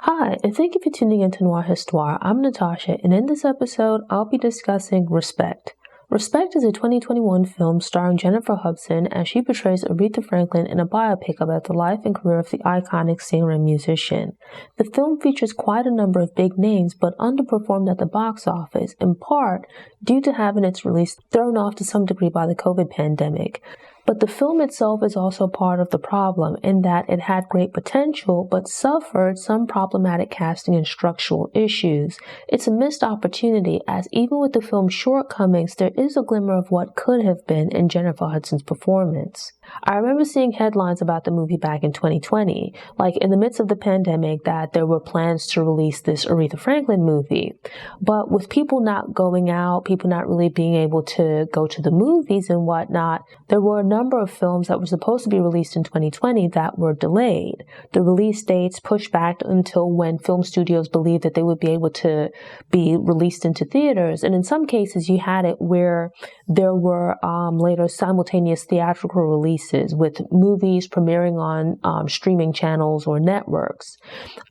Hi, and thank you for tuning into Noir Histoire. I'm Natasha, and in this episode, I'll be discussing Respect. Respect is a 2021 film starring Jennifer Hudson as she portrays Aretha Franklin in a biopic about the life and career of the iconic singer and musician. The film features quite a number of big names, but underperformed at the box office, in part due to having its release thrown off to some degree by the COVID pandemic. But the film itself is also part of the problem in that it had great potential but suffered some problematic casting and structural issues. It's a missed opportunity as even with the film's shortcomings, there is a glimmer of what could have been in Jennifer Hudson's performance. I remember seeing headlines about the movie back in 2020, like in the midst of the pandemic, that there were plans to release this Aretha Franklin movie. But with people not going out, people not really being able to go to the movies and whatnot, there were a number of films that were supposed to be released in 2020 that were delayed. The release dates pushed back until when film studios believed that they would be able to be released into theaters. And in some cases, you had it where there were later simultaneous theatrical releases with movies premiering on streaming channels or networks.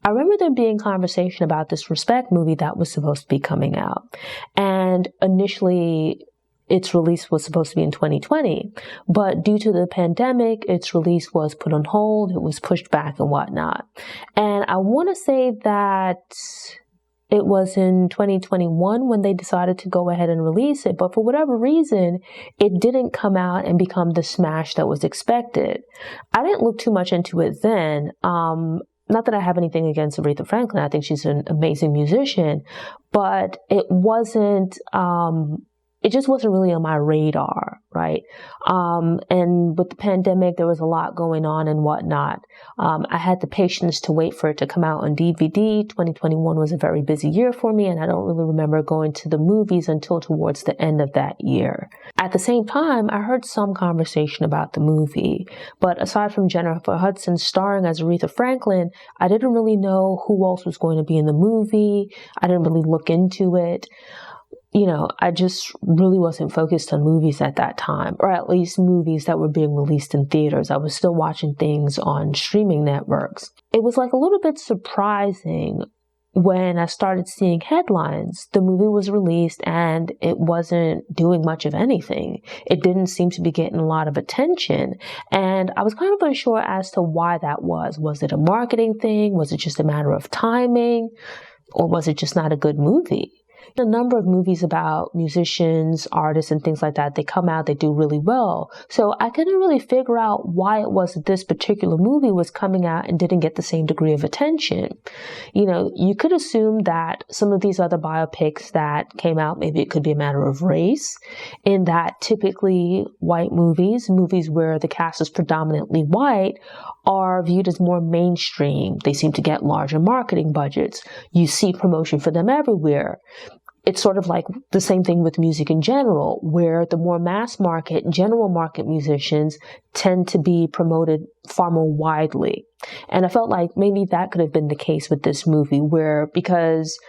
I remember there being conversation about this Respect movie that was supposed to be coming out. And initially, its release was supposed to be in 2020, but due to the pandemic, its release was put on hold, it was pushed back and whatnot. And I want to say that it was in 2021 when they decided to go ahead and release it, but for whatever reason, it didn't come out and become the smash that was expected. I didn't look too much into it then. Not that I have anything against Aretha Franklin. I think she's an amazing musician, but it just wasn't really on my radar, right? And with the pandemic, there was a lot going on and whatnot. I had the patience to wait for it to come out on DVD. 2021 was a very busy year for me, and I don't really remember going to the movies until towards the end of that year. At the same time, I heard some conversation about the movie, but aside from Jennifer Hudson starring as Aretha Franklin, I didn't really know who else was going to be in the movie. I didn't really look into it. I just really wasn't focused on movies at that time, or at least movies that were being released in theaters. I was still watching things on streaming networks. It was like a little bit surprising when I started seeing headlines. The movie was released and it wasn't doing much of anything. It didn't seem to be getting a lot of attention. And I was kind of unsure as to why that was. Was it a marketing thing? Was it just a matter of timing? Or was it just not a good movie? A number of movies about musicians, artists, and things like that, they come out, they do really well. So I couldn't really figure out why it was that this particular movie was coming out and didn't get the same degree of attention. You could assume that some of these other biopics that came out, maybe it could be a matter of race, in that typically white movies where the cast is predominantly white, are viewed as more mainstream. They seem to get larger marketing budgets. You see promotion for them everywhere. It's sort of like the same thing with music in general, where the more mass market, general market musicians tend to be promoted far more widely. And I felt like maybe that could have been the case with this movie, where because,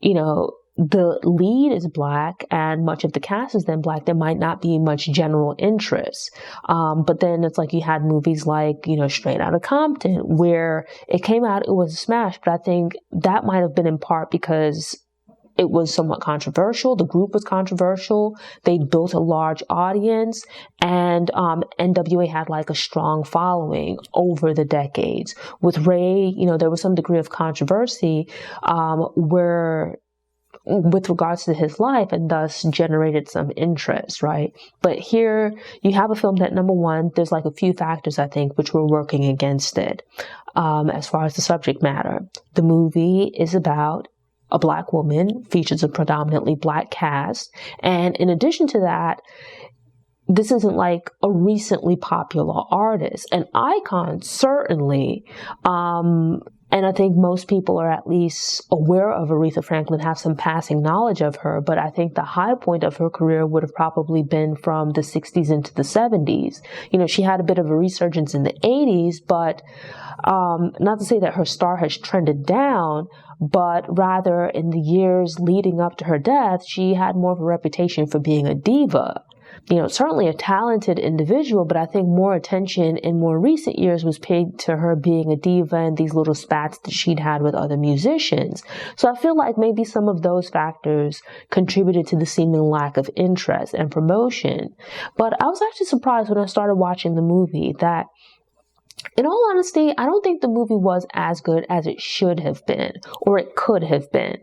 the lead is Black and much of the cast is then Black, there might not be much general interest. But then it's like you had movies like, Straight Outta Compton, where it came out, it was a smash. But I think that might have been in part because it was somewhat controversial. The group was controversial. They built a large audience, and NWA had like a strong following over the decades. With Ray, there was some degree of controversy with regards to his life, and thus generated some interest, right? But here you have a film that, number one, there's like a few factors, I think, which were working against it. As far as the subject matter, the movie is about a Black woman, features a predominantly Black cast. And in addition to that, this isn't like a recently popular artist, an icon, certainly. And I think most people are at least aware of Aretha Franklin, have some passing knowledge of her. But I think the high point of her career would have probably been from the 60s into the 70s. She had a bit of a resurgence in the 80s, but not to say that her star has trended down, but rather in the years leading up to her death, she had more of a reputation for being a diva. Certainly a talented individual, but I think more attention in more recent years was paid to her being a diva and these little spats that she'd had with other musicians. So I feel like maybe some of those factors contributed to the seeming lack of interest and promotion. But I was actually surprised when I started watching the movie that, in all honesty, I don't think the movie was as good as it should have been, or it could have been.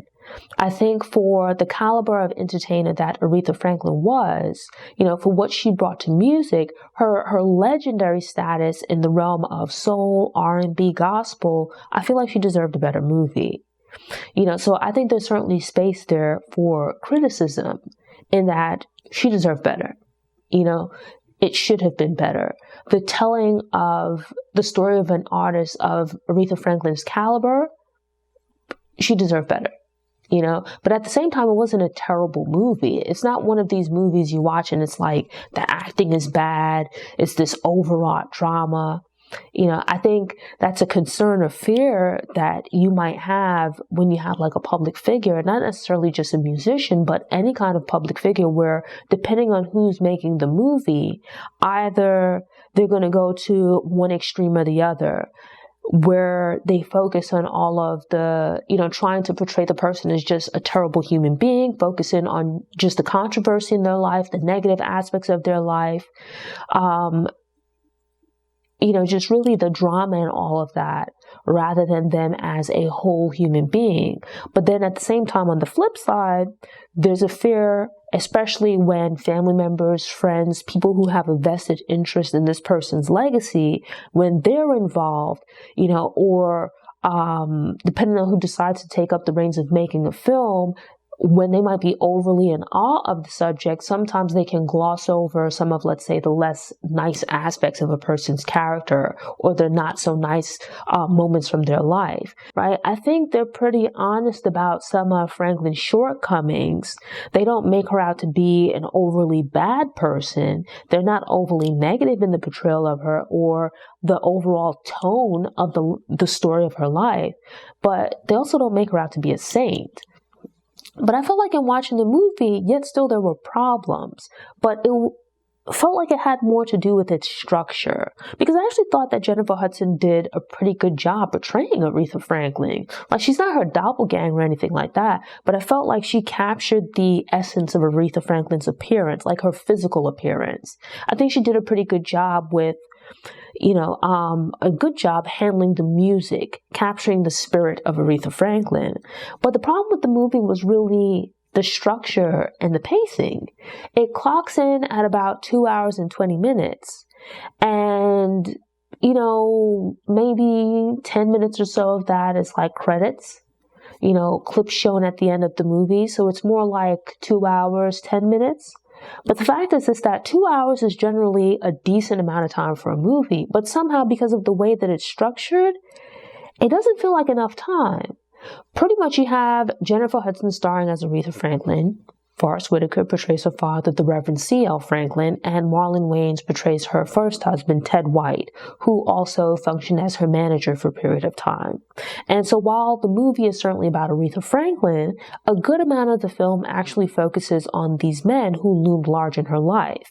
I think for the caliber of entertainer that Aretha Franklin was, for what she brought to music, her legendary status in the realm of soul, R&B, gospel, I feel like she deserved a better movie. So I think there's certainly space there for criticism in that she deserved better. It should have been better. The telling of the story of an artist of Aretha Franklin's caliber, she deserved better. But at the same time, it wasn't a terrible movie. It's not one of these movies you watch and it's like the acting is bad. It's this overwrought drama. I think that's a concern or fear that you might have when you have like a public figure, not necessarily just a musician, but any kind of public figure where, depending on who's making the movie, either they're going to go to one extreme or the other, where they focus on all of the, trying to portray the person as just a terrible human being, focusing on just the controversy in their life, the negative aspects of their life, just really the drama and all of that, rather than them as a whole human being. But then at the same time, on the flip side, there's a fear, especially when family members, friends, people who have a vested interest in this person's legacy, when they're involved, or depending on who decides to take up the reins of making a film, when they might be overly in awe of the subject, sometimes they can gloss over some of, let's say, the less nice aspects of a person's character or the not so nice moments from their life, right? I think they're pretty honest about some of Franklin's shortcomings. They don't make her out to be an overly bad person. They're not overly negative in the portrayal of her or the overall tone of the story of her life, but they also don't make her out to be a saint. But I felt like in watching the movie, yet still there were problems. But it felt like it had more to do with its structure. Because I actually thought that Jennifer Hudson did a pretty good job portraying Aretha Franklin. Like, she's not her doppelganger or anything like that. But I felt like she captured the essence of Aretha Franklin's appearance, like her physical appearance. I think she did a pretty good job with a good job handling the music, capturing the spirit of Aretha Franklin. But the problem with the movie was really the structure and the pacing. It clocks in at about 2 hours and 20 minutes. And, maybe 10 minutes or so of that is like credits, clips shown at the end of the movie. So it's more like 2 hours, 10 minutes. But the fact is that 2 hours is generally a decent amount of time for a movie, but somehow because of the way that it's structured, it doesn't feel like enough time. Pretty much you have Jennifer Hudson starring as Aretha Franklin, Forrest Whitaker portrays her father, the Reverend C.L. Franklin, and Marlon Wayans portrays her first husband, Ted White, who also functioned as her manager for a period of time. And so while the movie is certainly about Aretha Franklin, a good amount of the film actually focuses on these men who loomed large in her life.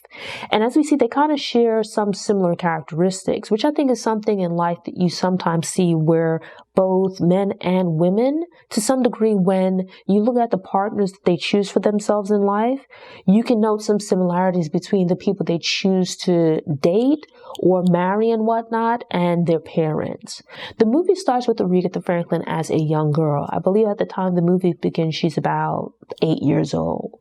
And as we see, they kind of share some similar characteristics, which I think is something in life that you sometimes see where both men and women, to some degree, when you look at the partners that they choose for themselves in life, you can note some similarities between the people they choose to date or marry and whatnot and their parents. The movie starts with Aretha Franklin as a young girl. I believe at the time the movie begins, she's about 8 years old.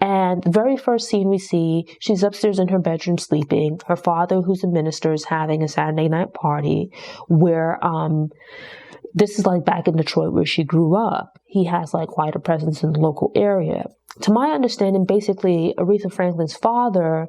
And the very first scene we see, she's upstairs in her bedroom sleeping. Her father, who's a minister, is having a Saturday night party where, this is like back in Detroit where she grew up. He has like quite a presence in the local area. To my understanding, basically, Aretha Franklin's father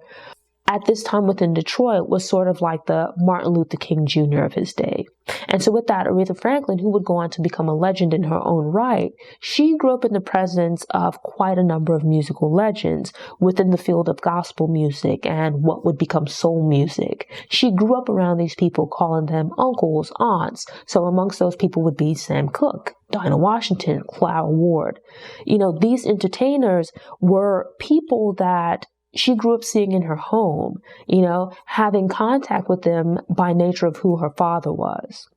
at this time within Detroit was sort of like the Martin Luther King Jr. of his day. And so with that, Aretha Franklin, who would go on to become a legend in her own right, she grew up in the presence of quite a number of musical legends within the field of gospel music and what would become soul music. She grew up around these people, calling them uncles, aunts. So amongst those people would be Sam Cooke, Dinah Washington, Clara Ward. These entertainers were people that she grew up seeing in her home, having contact with them by nature of who her father was.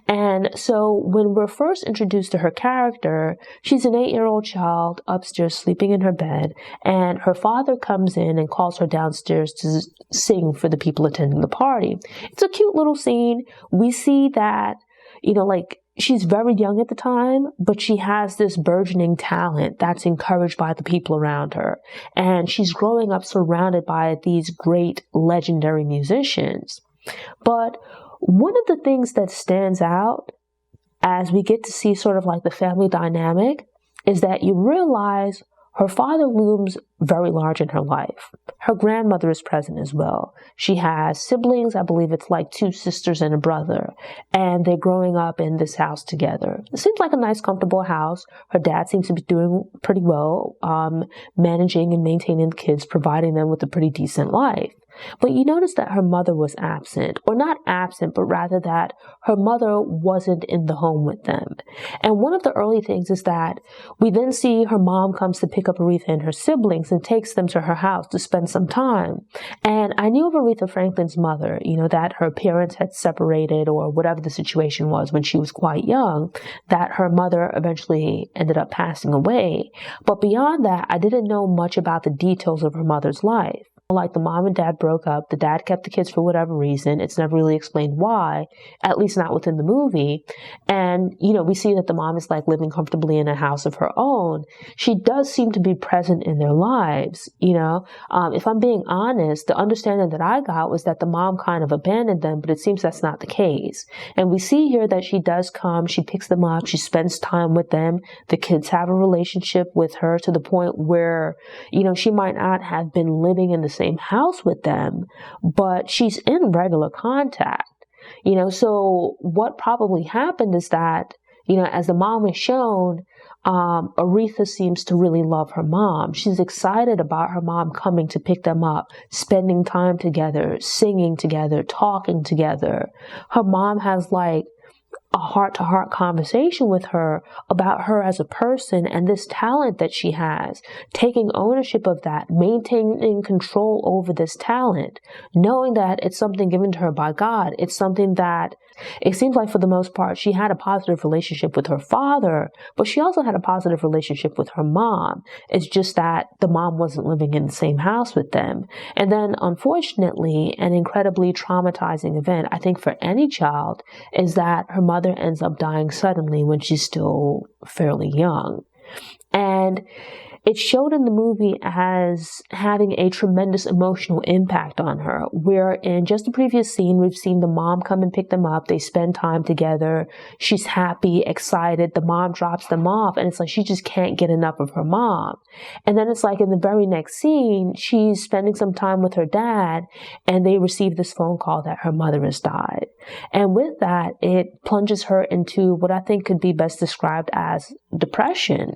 And so when we're first introduced to her character, she's an 8-year-old child upstairs sleeping in her bed, and her father comes in and calls her downstairs to sing for the people attending the party. It's a cute little scene. We see that, she's very young at the time, but she has this burgeoning talent that's encouraged by the people around her. And she's growing up surrounded by these great legendary musicians. But one of the things that stands out as we get to see sort of like the family dynamic is that you realize her father looms very large in her life. Her grandmother is present as well. She has siblings. I believe it's like 2 sisters and a brother. And they're growing up in this house together. It seems like a nice, comfortable house. Her dad seems to be doing pretty well, managing and maintaining the kids, providing them with a pretty decent life. But you notice that her mother was absent, or not absent, but rather that her mother wasn't in the home with them. And one of the early things is that we then see her mom comes to pick up Aretha and her siblings and takes them to her house to spend some time. And I knew of Aretha Franklin's mother, that her parents had separated or whatever the situation was when she was quite young, that her mother eventually ended up passing away. But beyond that, I didn't know much about the details of her mother's life. Like the mom and dad broke up, the dad kept the kids for whatever reason. It's never really explained why, at least not within the movie. And, we see that the mom is like living comfortably in a house of her own. She does seem to be present in their lives, If I'm being honest, the understanding that I got was that the mom kind of abandoned them, but it seems that's not the case. And we see here that she does come, she picks them up, she spends time with them. The kids have a relationship with her to the point where, she might not have been living in the same house with them, but she's in regular contact, so what probably happened is that, as the mom is shown, Aretha seems to really love her mom. She's excited about her mom coming to pick them up, spending time together, singing together, talking together. Her mom has like a heart-to-heart conversation with her about her as a person and this talent that she has, taking ownership of that, maintaining control over this talent, knowing that it's something given to her by God. It's something that it seems like for the most part, she had a positive relationship with her father, but she also had a positive relationship with her mom. It's just that the mom wasn't living in the same house with them. And then, unfortunately, an incredibly traumatizing event, I think for any child, is that her mother ends up dying suddenly when she's still fairly young. And it's showed in the movie as having a tremendous emotional impact on her, where in just the previous scene, we've seen the mom come and pick them up. They spend time together. She's happy, excited. The mom drops them off, and it's like she just can't get enough of her mom. And then it's like in the very next scene, she's spending some time with her dad, and they receive this phone call that her mother has died. And with that, it plunges her into what I think could be best described as depression,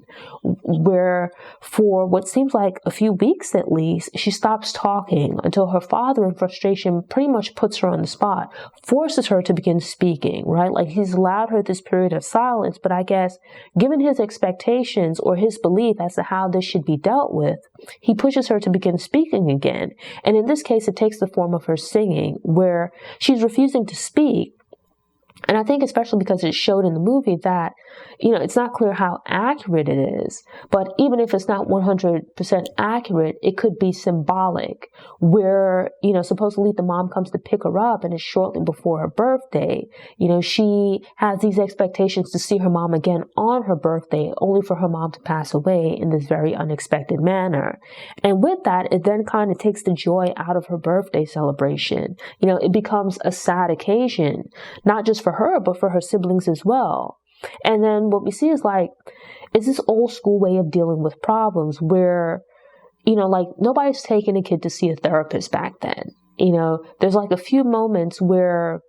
where for what seems like a few weeks at least, she stops talking until her father, in frustration, pretty much puts her on the spot, forces her to begin speaking, right? Like he's allowed her this period of silence, but I guess given his expectations or his belief as to how this should be dealt with, he pushes her to begin speaking again. And in this case, it takes the form of her singing, where she's refusing to speak. And I think especially because it showed in the movie that, it's not clear how accurate it is. But even if it's not 100% accurate, it could be symbolic, where, supposedly the mom comes to pick her up and it's shortly before her birthday. She has these expectations to see her mom again on her birthday, only for her mom to pass away in this very unexpected manner. And with that, it then kind of takes the joy out of her birthday celebration. It becomes a sad occasion, not just for her, but for her siblings as well. And then what we see is this old school way of dealing with problems where, nobody's taking a kid to see a therapist back then. There's like a few moments where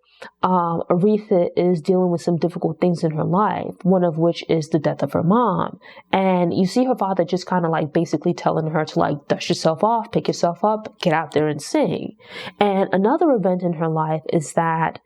Aretha is dealing with some difficult things in her life, one of which is the death of her mom. And you see her father just kind of like basically telling her to like dust yourself off, pick yourself up, get out there and sing. And another event in her life is that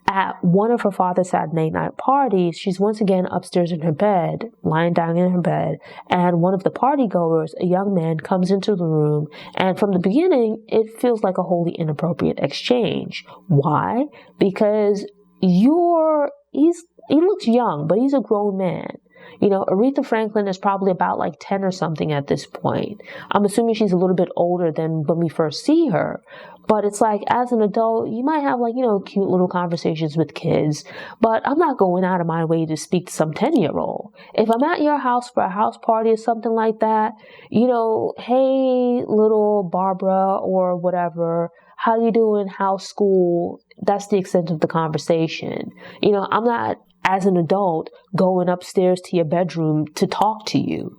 at one of her father's Saturday night parties, she's once again upstairs in her bed, lying down in her bed, and one of the party goers, a young man, comes into the room, and from the beginning, it feels like a wholly inappropriate exchange. Why? Because he looks young, but he's a grown man. You know, Aretha Franklin is probably about like 10 or something at this point. I'm assuming she's a little bit older than when we first see her. But it's like, as an adult, you might have like, you know, cute little conversations with kids. But I'm not going out of my way to speak to some 10-year-old. If I'm at your house for a house party or something like that, you know, hey, little Barbara or whatever, how you doing? How's school? That's the extent of the conversation. You know, I'm not, as an adult, going upstairs to your bedroom to talk to you.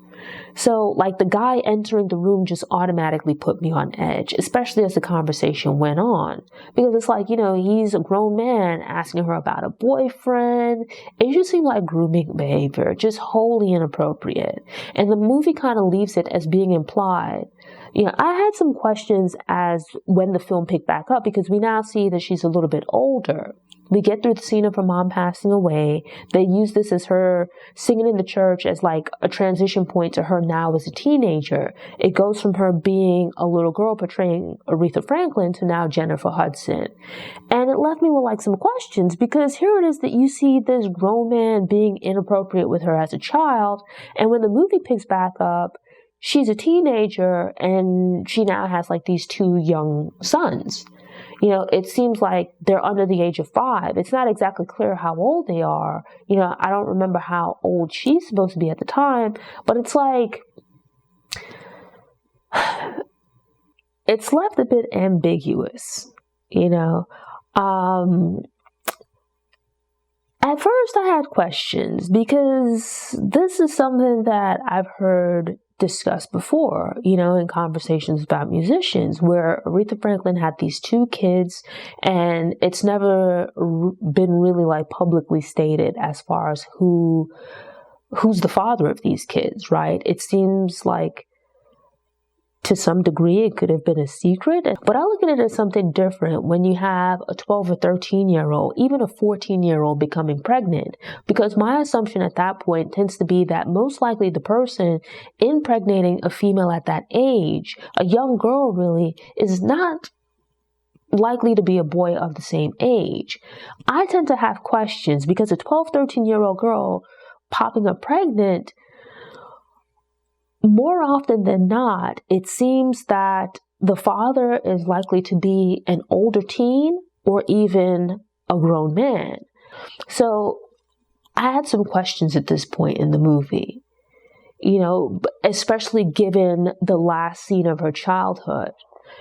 So, like, the guy entering the room just automatically put me on edge, especially as the conversation went on. Because it's like, you know, he's a grown man asking her about a boyfriend. It just seemed like grooming behavior, just wholly inappropriate. And the movie kind of leaves it as being implied. You know, I had some questions as when the film picked back up, because we now see that she's a little bit older. We get through the scene of her mom passing away. They use this as her singing in the church as like a transition point to her now as a teenager. It goes from her being a little girl portraying Aretha Franklin to now Jennifer Hudson. And it left me with like some questions, because here it is that you see this grown man being inappropriate with her as a child. And when the movie picks back up, she's a teenager and she now has like these two young sons. You know, it seems like they're under the age of 5. It's not exactly clear how old they are. You know, I don't remember how old she's supposed to be at the time, but it's like, it's left a bit ambiguous, you know. At first I had questions, because this is something that I've heard discussed before, you know, in conversations about musicians, where Aretha Franklin had these 2 kids, and it's never been really like publicly stated as far as who's the father of these kids, right? It seems like to some degree it could have been a secret, but I look at it as something different when you have a 12 or 13-year-old, even a 14-year-old becoming pregnant, because my assumption at that point tends to be that most likely the person impregnating a female at that age, a young girl really, is not likely to be a boy of the same age. I tend to have questions, because a 12, 13-year-old girl popping up pregnant, more often than not, it seems that the father is likely to be an older teen or even a grown man. So I had some questions at this point in the movie, you know, especially given the last scene of her childhood.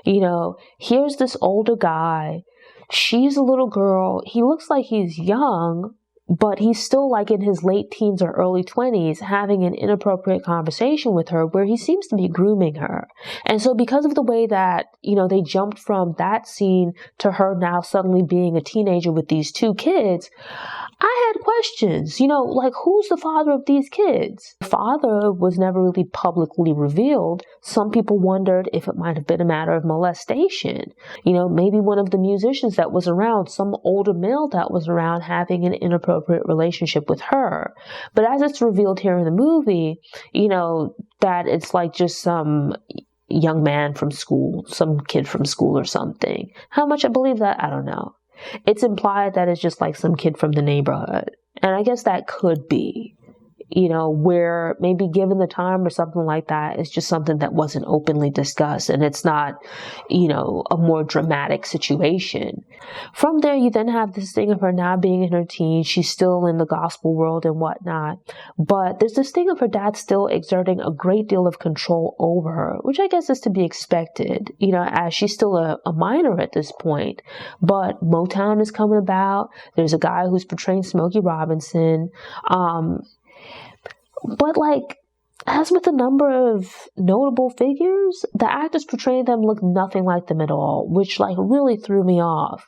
You know, here's this older guy. She's a little girl. He looks like he's young, but he's still like in his late teens or early 20s having an inappropriate conversation with her where he seems to be grooming her. And so because of the way that, you know, they jumped from that scene to her now suddenly being a teenager with these 2 kids, I had questions, you know, like, who's the father of these kids? The father was never really publicly revealed. Some people wondered if it might have been a matter of molestation. You know, maybe one of the musicians that was around, some older male that was around, having an inappropriate relationship with her. But as it's revealed here in the movie, you know, that it's like just some young man from school, some kid from school or something. How much I believe that, I don't know. It's implied that it's just like some kid from the neighborhood. And I guess that could be, you know, where maybe given the time or something like that, it's just something that wasn't openly discussed and it's not, you know, a more dramatic situation. From there, you then have this thing of her now being in her teens. She's still in the gospel world and whatnot. But there's this thing of her dad still exerting a great deal of control over her, which I guess is to be expected, you know, as she's still a minor at this point. But Motown is coming about. There's a guy who's portraying Smokey Robinson. But like, as with a number of notable figures, the actors portraying them look nothing like them at all, which like really threw me off.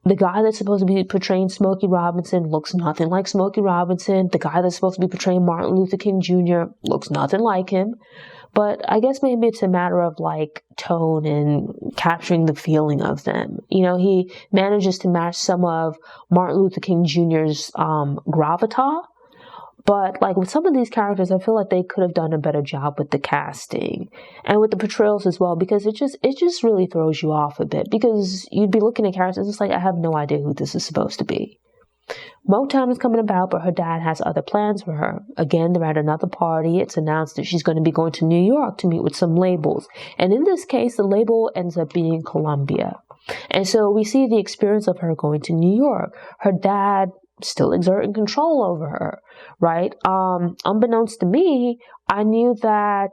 The guy that's supposed to be portraying Smokey Robinson looks nothing like Smokey Robinson. The guy that's supposed to be portraying Martin Luther King Jr. looks nothing like him. But I guess maybe it's a matter of like tone and capturing the feeling of them. He manages to match some of Martin Luther King Jr.'s gravitas. But like with some of these characters, I feel like they could have done a better job with the casting and with the portrayals as well, because it just really throws you off a bit, because you'd be looking at characters, it's like, I have no idea who this is supposed to be. Motown is coming about, but her dad has other plans for her. Again, they're at another party. It's announced that she's going to be going to New York to meet with some labels. And in this case, the label ends up being Columbia. And so we see the experience of her going to New York. Her dad still exerting control over her, right? Unbeknownst to me, I knew that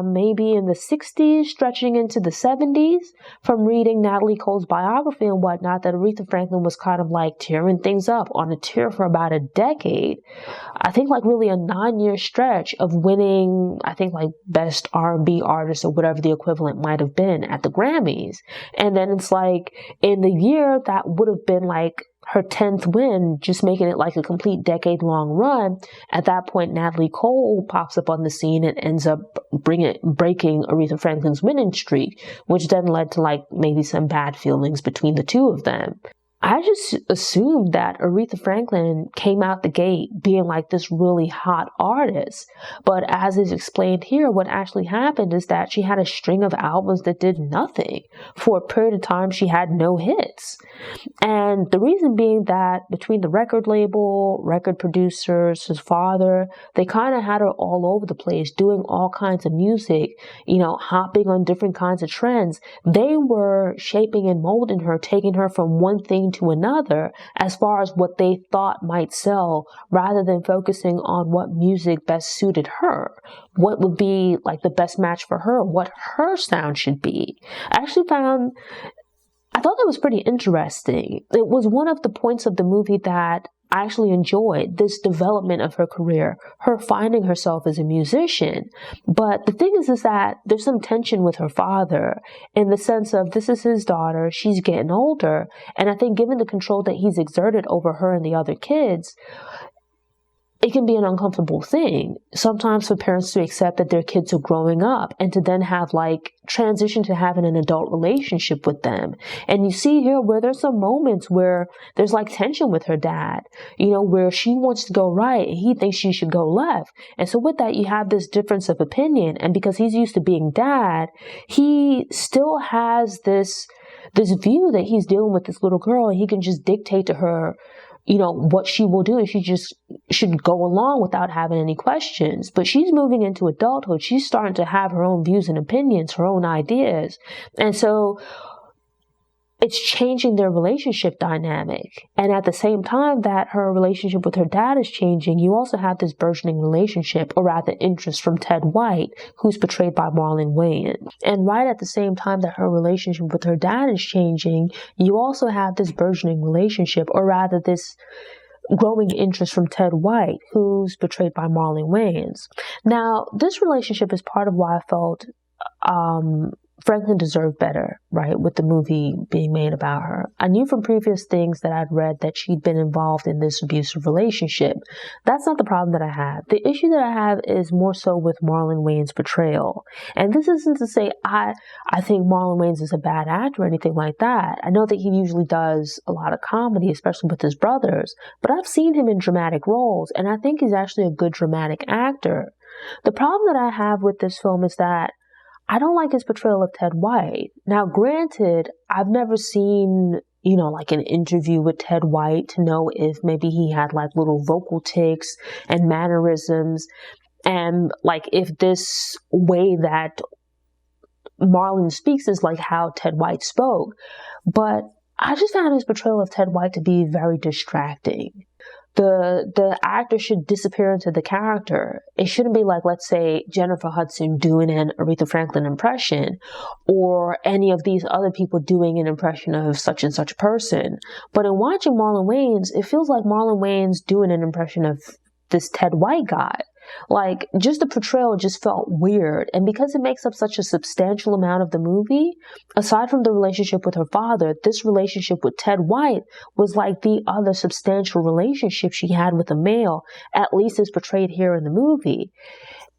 maybe in the 60s, stretching into the 70s, from reading Natalie Cole's biography and whatnot, that Aretha Franklin was kind of like tearing things up on a tear for about a decade. I think like really a 9-year stretch of winning, I think like best R&B artist or whatever the equivalent might have been at the Grammys. And then it's like in the year that would have been like her 10th win, just making it like a complete decade-long run. At that point, Natalie Cole pops up on the scene and ends up breaking Aretha Franklin's winning streak, which then led to like maybe some bad feelings between the two of them. I just assumed that Aretha Franklin came out the gate being like this really hot artist. But as is explained here, what actually happened is that she had a string of albums that did nothing. For a period of time, she had no hits. And the reason being that between the record label, record producers, his father, they kind of had her all over the place, doing all kinds of music, hopping on different kinds of trends. They were shaping and molding her, taking her from one thing to another as far as what they thought might sell, rather than focusing on what music best suited her, what would be like the best match for her, what her sound should be. I thought that was pretty interesting. It was one of the points of the movie that I actually enjoyed, this development of her career, her finding herself as a musician. But the thing is that there's some tension with her father in the sense of this is his daughter, she's getting older. And I think given the control that he's exerted over her and the other kids, it can be an uncomfortable thing sometimes for parents to accept that their kids are growing up and to then have like transition to having an adult relationship with them. And you see here where there's some moments where there's like tension with her dad, where she wants to go right and he thinks she should go left. And so with that, you have this difference of opinion. And because he's used to being dad, he still has this view that he's dealing with this little girl and he can just dictate to her what she will do, and she just should go along without having any questions. But she's moving into adulthood. She's starting to have her own views and opinions, her own ideas. And so it's changing their relationship dynamic. And at the same time that her relationship with her dad is changing, you also have this burgeoning relationship, or rather interest, from Ted White, who's portrayed by Marlon Wayans. And right at the same time that her relationship with her dad is changing, you also have this burgeoning relationship, or rather this growing interest from Ted White, who's portrayed by Marlon Wayans. Now, this relationship is part of why I felt Franklin deserved better, right, with the movie being made about her. I knew from previous things that I'd read that she'd been involved in this abusive relationship. That's not the problem that I have. The issue that I have is more so with Marlon Wayans' portrayal. And this isn't to say I think Marlon Wayans is a bad actor or anything like that. I know that he usually does a lot of comedy, especially with his brothers, but I've seen him in dramatic roles, and I think he's actually a good dramatic actor. The problem that I have with this film is that I don't like his portrayal of Ted White. Now, granted, I've never seen, like an interview with Ted White to know if maybe he had like little vocal tics and mannerisms, and like if this way that Marlon speaks is like how Ted White spoke. But I just found his portrayal of Ted White to be very distracting. The actor should disappear into the character. It shouldn't be like, let's say, Jennifer Hudson doing an Aretha Franklin impression, or any of these other people doing an impression of such and such person. But in watching Marlon Wayans, it feels like Marlon Wayans doing an impression of this Ted White guy. Like, just the portrayal just felt weird. And because it makes up such a substantial amount of the movie, aside from the relationship with her father, this relationship with Ted White was like the other substantial relationship she had with a male, at least as portrayed here in the movie.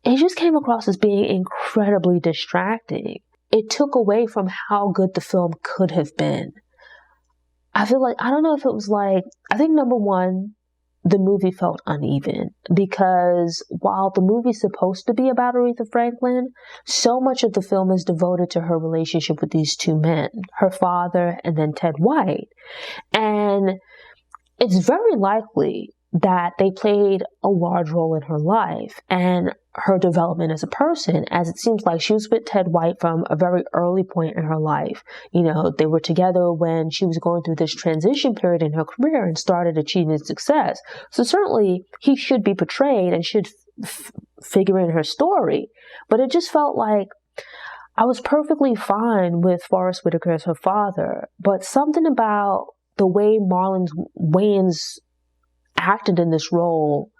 It just came across as being incredibly distracting. It took away from how good the film could have been. I feel like, I don't know if it was like, I think number one, the movie felt uneven because while the movie's supposed to be about Aretha Franklin, so much of the film is devoted to her relationship with these two men, her father and then Ted White. And it's very likely that they played a large role in her life and her development as a person, as it seems like she was with Ted White from a very early point in her life. You know, they were together when she was going through this transition period in her career and started achieving success. So certainly he should be portrayed and should figure in her story. But it just felt like I was perfectly fine with Forest Whitaker as her father, but something about the way Marlon Wayans acted in this role,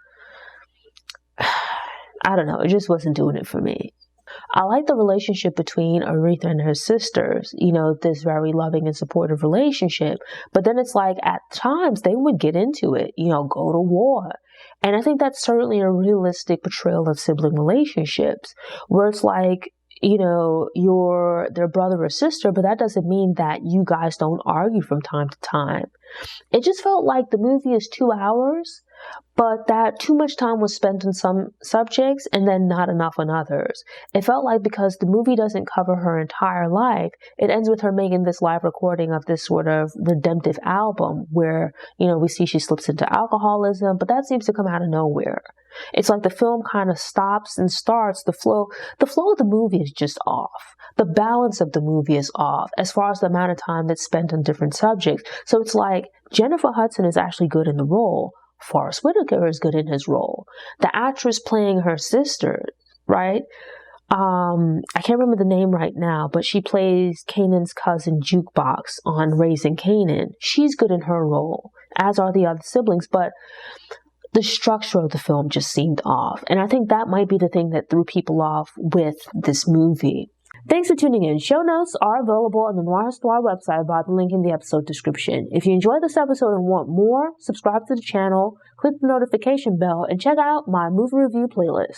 I don't know, it just wasn't doing it for me. I like the relationship between Aretha and her sisters, you know, this very loving and supportive relationship. But then it's like at times they would get into it, you know, go to war. And I think that's certainly a realistic portrayal of sibling relationships, where it's like, you know, you're their brother or sister, but that doesn't mean that you guys don't argue from time to time. It just felt like the movie is 2 hours, but that too much time was spent on some subjects and then not enough on others. It felt like because the movie doesn't cover her entire life, it ends with her making this live recording of this sort of redemptive album where, you know, we see she slips into alcoholism, but that seems to come out of nowhere. It's like the film kind of stops and starts. The flow of the movie is just off. The balance of the movie is off as far as the amount of time that's spent on different subjects. So it's like Jennifer Hudson is actually good in the role. Forest Whitaker is good in his role. The actress playing her sister, right? I can't remember the name right now, but she plays Kanan's cousin Jukebox on Raising Kanan. She's good in her role, as are the other siblings, but the structure of the film just seemed off. And I think that might be the thing that threw people off with this movie. Thanks for tuning in. Show notes are available on the Noir Histoire website via the link in the episode description. If you enjoyed this episode and want more, subscribe to the channel, click the notification bell, and check out my movie review playlist.